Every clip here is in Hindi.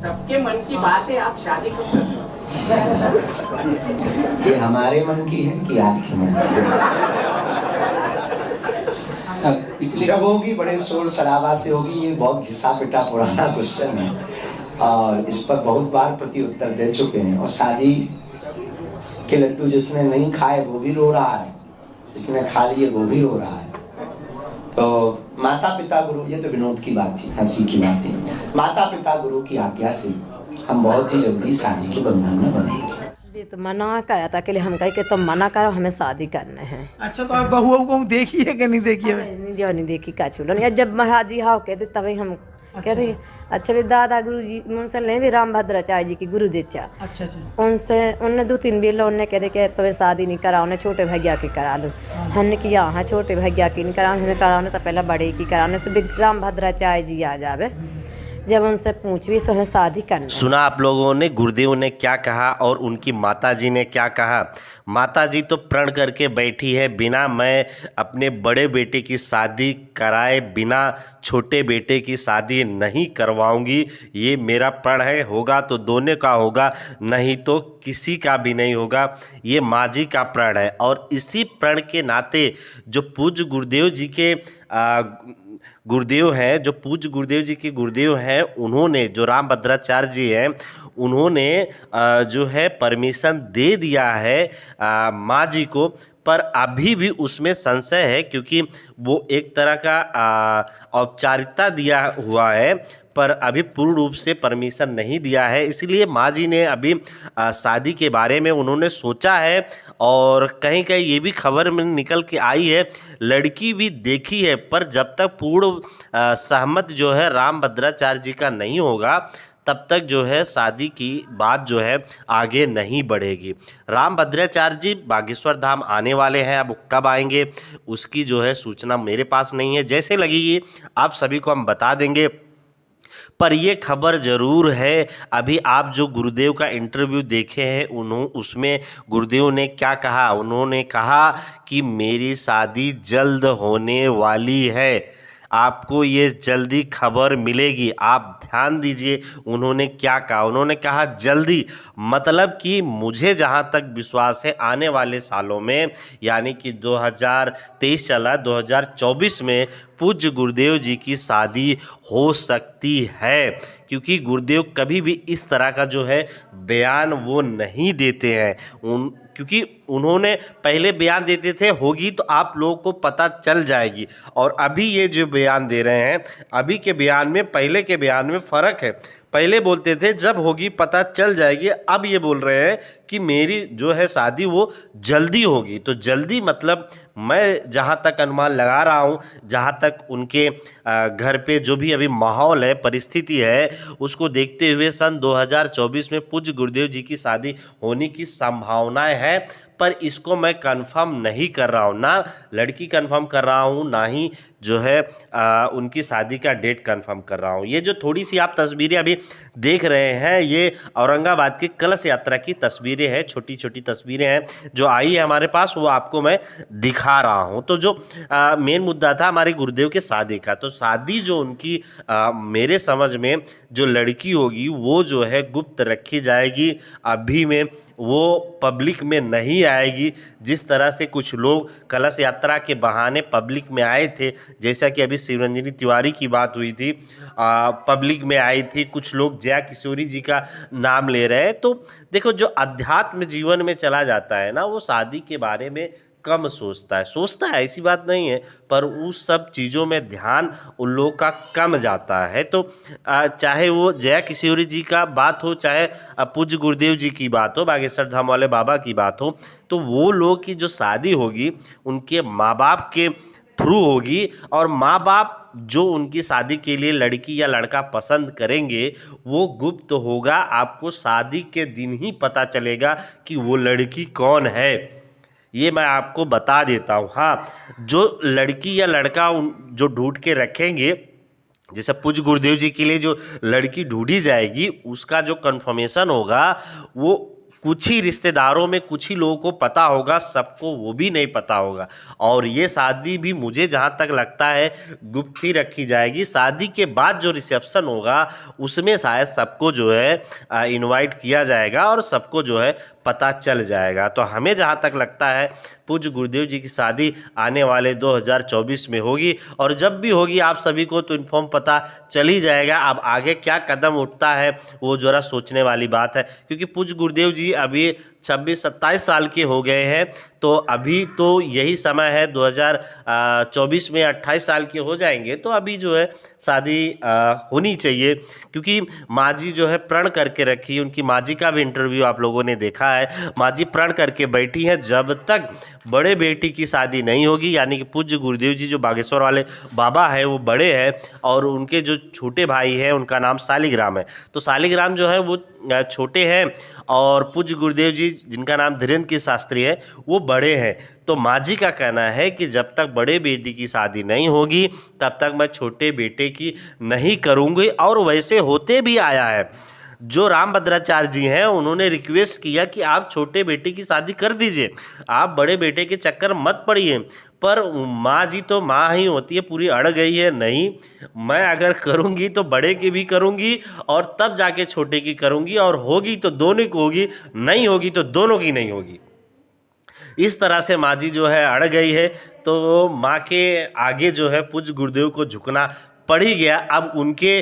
सबके मन की बात है, आप शादी कब करते हो? ये हमारे मन की है कि आपके मन की? जब होगी बड़े शोर शराबा से होगी। ये बहुत घिसा पिटा पुराना क्वेश्चन है और इस पर बहुत बार प्रति उत्तर दे चुके हैं। और शादी के लड्डू जिसने नहीं खाए वो भी रो रहा है, जिसने खा लिए वो भी रो रहा है। तो माता पिता गुरु, ये तो विनोद की बात थी, हंसी की बात थी। माता पिता गुरु की आज्ञा से हम बहुत ही जल्दी शादी के बंधन में बनेंगे। ये तो मना कराया था कि हम कहे कि तुम मना करो, हमें शादी करने हैं। अच्छा, तो आप बहू को देखी है कि नहीं देखी है? जो नहीं देखी का चूल्हा नहीं। जब महाराज जी हाँ कहते तभी हम कह रहे। अच्छा भी दादा गुरु जी उनसे नहीं भी रामभद्राचार्य जी की गुरु देचा। अच्छा अच्छा। उनसे उनने 2-3 बेला उनने कह रहे कि तुम्हें शादी नहीं कराओ, उन्हें छोटे भैया की करा लो। हमने किया हाँ छोटे भैया की नहीं कराओ, हमें कराओ तो पहले बड़े की कराने से भी रामभद्राचार्य जी आ जावे। जब उनसे पूछ भी तो हमें शादी करना। सुना आप लोगों ने गुरुदेव ने क्या कहा और उनकी माताजी ने क्या कहा। माताजी तो प्रण करके बैठी है, बिना मैं अपने बड़े बेटे की शादी कराए बिना छोटे बेटे की शादी नहीं करवाऊंगी। ये मेरा प्रण है, होगा तो दोनों का होगा, नहीं तो किसी का भी नहीं होगा। ये माँ जी का प्रण है और इसी प्रण के नाते जो पूज्य गुरुदेव जी के गुरुदेव हैं, जो पूज्य गुरुदेव जी के गुरुदेव हैं, उन्होंने जो रामभद्राचार्य जी हैं, उन्होंने जो है परमिशन दे दिया है माँ जी को। पर अभी भी उसमें संशय है क्योंकि वो एक तरह का औपचारिकता दिया हुआ है, पर अभी पूर्ण रूप से परमिशन नहीं दिया है। इसलिए माँ जी ने अभी शादी के बारे में उन्होंने सोचा है और कहीं कहीं ये भी खबर में निकल के आई है, लड़की भी देखी है। पर जब तक पूर्ण सहमत जो है रामभद्राचार्य जी का नहीं होगा तब तक जो है शादी की बात जो है आगे नहीं बढ़ेगी। रामभद्राचार्य जी बागेश्वर धाम आने वाले हैं, अब कब आएंगे उसकी जो है सूचना मेरे पास नहीं है। जैसे लगेगी आप सभी को हम बता देंगे। पर ये खबर ज़रूर है, अभी आप जो गुरुदेव का इंटरव्यू देखे हैं उसमें गुरुदेव ने क्या कहा। उन्होंने कहा कि मेरी शादी जल्द होने वाली है, आपको ये जल्दी खबर मिलेगी। आप ध्यान दीजिए उन्होंने क्या कहा। उन्होंने कहा जल्दी, मतलब कि मुझे जहाँ तक विश्वास है आने वाले सालों में, यानी कि 2023 चला 2024 में पूज्य गुरुदेव जी की शादी हो सकती है। क्योंकि गुरुदेव कभी भी इस तरह का जो है बयान वो नहीं देते हैं। क्योंकि उन्होंने पहले बयान देते थे होगी तो आप लोगों को पता चल जाएगी, और अभी ये जो बयान दे रहे हैं, अभी के बयान में पहले के बयान में फ़र्क है। पहले बोलते थे जब होगी पता चल जाएगी, अब ये बोल रहे हैं कि मेरी जो है शादी वो जल्दी होगी। तो जल्दी मतलब मैं जहाँ तक अनुमान लगा रहा हूँ, जहाँ तक उनके घर पे जो भी अभी माहौल है, परिस्थिति है, उसको देखते हुए सन 2024 में पूज्य गुरुदेव जी की शादी होने की संभावनाएं है। पर इसको मैं कंफर्म नहीं कर रहा हूँ, ना लड़की कंफर्म कर रहा हूँ, ना ही जो है उनकी शादी का डेट कंफर्म कर रहा हूँ। ये जो थोड़ी सी आप तस्वीरें अभी देख रहे हैं, ये औरंगाबाद की कलश यात्रा की तस्वीरें हैं, छोटी छोटी तस्वीरें हैं जो आई है हमारे पास, वो आपको मैं दिखा रहा हूँ। तो जो मेन मुद्दा था हमारे गुरुदेव के शादी का, तो शादी जो उनकी मेरे समझ में जो लड़की होगी वो जो है गुप्त रखी जाएगी, अभी में वो पब्लिक में नहीं आएगी। जिस तरह से कुछ लोग कलश यात्रा के बहाने पब्लिक में आए थे, जैसा कि अभी शिवरंजनी तिवारी की बात हुई थी, पब्लिक में आई थी, कुछ लोग जया किशोरी जी का नाम ले रहे हैं। तो देखो जो अध्यात्म जीवन में चला जाता है ना, वो शादी के बारे में कम सोचता है ऐसी बात नहीं है, पर उस सब चीज़ों में ध्यान उन लोगों का कम जाता है। तो चाहे वो जया किशोरी जी का बात हो, चाहे पूज्य गुरुदेव जी की बात हो, बागेश्वर धाम वाले बाबा की बात हो, तो वो लोग की जो शादी होगी उनके माँ बाप के थ्रू होगी, और माँ बाप जो उनकी शादी के लिए लड़की या लड़का पसंद करेंगे वो गुप्त होगा। आपको शादी के दिन ही पता चलेगा कि वो लड़की कौन है, ये मैं आपको बता देता हूँ। हाँ, जो लड़की या लड़का जो ढूंढ के रखेंगे, जैसे पूज्य गुरुदेव जी के लिए जो लड़की ढूंढी जाएगी उसका जो कंफर्मेशन होगा वो कुछ ही रिश्तेदारों में कुछ ही लोगों को पता होगा, सबको वो भी नहीं पता होगा। और ये शादी भी मुझे जहाँ तक लगता है गुप्त ही रखी जाएगी। शादी के बाद जो रिसेप्शन होगा उसमें शायद सबको जो है इनवाइट किया जाएगा और सबको जो है पता चल जाएगा। तो हमें जहाँ तक लगता है पूज्य गुरुदेव जी की शादी आने वाले 2024 में होगी, और जब भी होगी आप सभी को तो इन्फॉर्म पता चल ही जाएगा। अब आगे क्या कदम उठता है वो ज़रा सोचने वाली बात है, क्योंकि पूज्य गुरुदेव जी अभी 26-27 साल के हो गए हैं, तो अभी तो यही समय है। 2024 में 28 साल के हो जाएंगे, तो अभी जो है शादी होनी चाहिए, क्योंकि माँ जी जो है प्रण करके रखी। उनकी माँ जी का भी इंटरव्यू आप लोगों ने देखा है। माँ जी प्रण करके बैठी हैं, जब तक बड़े बेटी की शादी नहीं होगी, यानी कि पूज्य गुरुदेव जी जो बागेश्वर वाले बाबा है वो बड़े हैं, और उनके जो छोटे भाई हैं उनका नाम शालिग्राम है। तो शालिग्राम जो है वो छोटे हैं, और पूज्य गुरुदेव जी जिनका नाम धीरेन्द्र की शास्त्री है वो बड़े हैं। तो माँ जी का कहना है कि जब तक बड़े बेटी की शादी नहीं होगी तब तक मैं छोटे बेटे की नहीं करूँगी। और वैसे होते भी आया है। जो रामभद्राचार्य जी हैं उन्होंने रिक्वेस्ट किया कि आप छोटे बेटे की शादी कर दीजिए, आप बड़े बेटे के चक्कर मत पड़िए। पर माँ जी तो माँ ही होती है, पूरी अड़ गई है, नहीं मैं अगर करूँगी तो बड़े की भी करूँगी और तब जाके छोटे की करूँगी, और होगी तो दोनों की होगी, नहीं होगी तो दोनों की नहीं होगी। इस तरह से माँ जी जो है अड़ गई है। तो माँ के आगे जो है पूज्य गुरुदेव को झुकना पड़ ही गया। अब उनके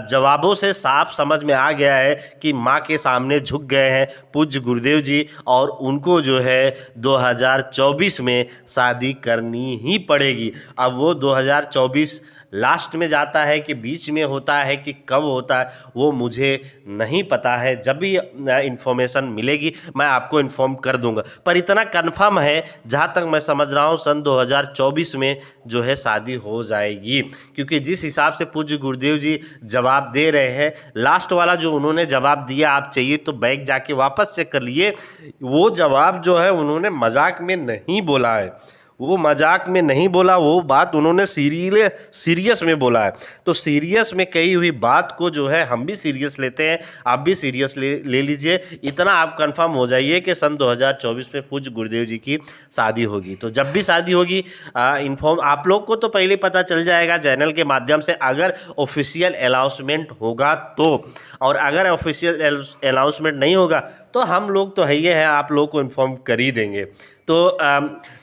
जवाबों से साफ समझ में आ गया है कि माँ के सामने झुक गए हैं पूज्य गुरुदेव जी, और उनको जो है 2024 में शादी करनी ही पड़ेगी। अब वो 2024 लास्ट में जाता है कि बीच में होता है कि कब होता है वो मुझे नहीं पता है। जब भी इन्फॉर्मेशन मिलेगी मैं आपको इन्फॉर्म कर दूंगा। पर इतना कंफर्म है जहाँ तक मैं समझ रहा हूँ सन 2024 में जो है शादी हो जाएगी, क्योंकि जिस हिसाब से पूज्य गुरुदेव जी जवाब दे रहे हैं, लास्ट वाला जो उन्होंने जवाब दिया, आप चाहिए तो बैग जाके वापस चेक कर लिए, वो जवाब जो है उन्होंने मजाक में नहीं बोला है, वो मजाक में नहीं बोला, वो बात उन्होंने सीरियस में बोला है। तो सीरियस में कही हुई बात को जो है हम भी सीरियस लेते हैं, आप भी सीरियस ले लीजिए। इतना आप कंफर्म हो जाइए कि सन 2024 में पूज्य गुरुदेव जी की शादी होगी। तो जब भी शादी होगी इन्फॉर्म आप लोग को तो पहले पता चल जाएगा चैनल के माध्यम से, अगर ऑफिशियल अनाउंसमेंट होगा तो। और अगर ऑफिशियल अनाउंसमेंट नहीं होगा तो हम लोग तो है ही है, आप लोग को इन्फॉर्म कर ही देंगे। तो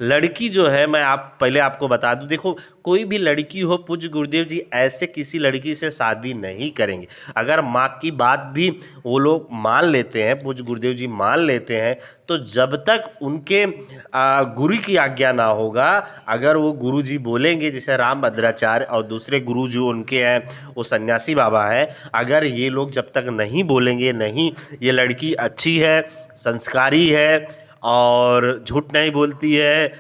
लड़की जो है मैं पहले आपको बता दूं, देखो कोई भी लड़की हो, पूज्य गुरुदेव जी ऐसे किसी लड़की से शादी नहीं करेंगे। अगर माँ की बात भी वो लोग मान लेते हैं, पूज्य गुरुदेव जी मान लेते हैं, तो जब तक उनके गुरु की आज्ञा ना होगा, अगर वो गुरु जी बोलेंगे, जैसे रामभद्राचार्य और दूसरे गुरु जो उनके हैं वो सन्यासी बाबा है, अगर ये लोग जब तक नहीं बोलेंगे, नहीं ये लड़की अच्छी है, संस्कारी है और झूठ नहीं बोलती है,